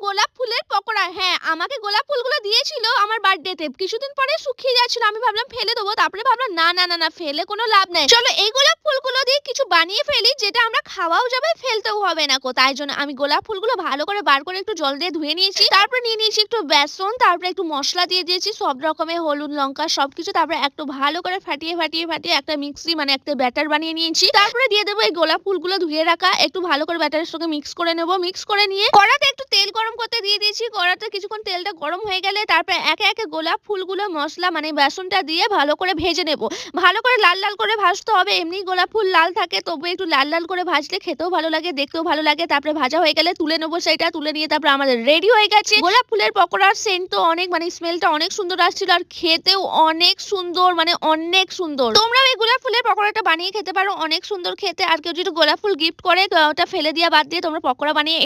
গোলাপ ফুলের পকোড়া। হ্যাঁ, আমাকে গোলাপ ফুলগুলো দিয়েছিল আমার বার্থডেতে। কিছুদিন পরে শুকিয়ে যাচ্ছিল। আমি ভাবলাম ফেলে দেবো। তারপরে ভাবলাম না, ফেলে কোনো লাভ নাই। চলো এই গোলাপ ফুলগুলো দিয়ে কিছু বানিয়ে ফেলি যেটা আমরা খাওয়াও যাবে, ফেলতেও হবে না কো। তাই জন্য আমি গোলাপ ফুলগুলো ভালো করে বার করে একটু জল দিয়ে ধুয়ে নিয়েছি। তারপরে নিয়ে নিয়েছি একটু বেসন, তারপরে একটু মসলা দিয়ে দিয়েছি সব রকমের হলুদ, লঙ্কা সবকিছু। তারপরে একটু ভালো করে ফাটিয়ে একটা মিক্সি মানে একটা ব্যাটার বানিয়ে নিয়েছি। তারপরে দিয়ে দেবো এই গোলাপ ফুলগুলো ধুয়ে রাখা। একটু ভালো করে ব্যাটারের সঙ্গে মিক্স করে নেব। মিক্স করে নিয়ে কড়াতে একটু তেল গরম করতে দিয়ে দিয়েছি। কড়াতে কিছুক্ষণ তেলটা গরম হয়ে গেলে তারপরে একে গোলাপ ফুলগুলো মসলা মানে বেসনটা দিয়ে ভালো করে ভেজে নেব। ভালো করে লাল করে ভাজতে হবে। এমনি গোলাপ ফুল লাল থাকে, তবু একটু লাল করে ভাজলে খেতেও ভালো লাগে, দেখতেও ভালো লাগে। তারপরে ভাজা হয়ে গেলে তুলে নেব সেটা। তুলে নিয়ে তারপরে আমাদের রেডি হয়ে গেছে গোলাপ ফুলের পকোড়ার সেন্ট তো অনেক মানে স্মেলটা অনেক সুন্দর আসছিল আর খেতেও অনেক সুন্দর মানে অনেক সুন্দর। তোমরাও এই গোলাপ ফুলের পকোড়াটা বানিয়ে খেতে পারো, অনেক সুন্দর খেতে। আর কেউ যদি গোলাপ ফুল গিফট করে তো ওটা ফেলে দিয়া বাদ দিয়ে তোমরা পকোড়া বানিয়ে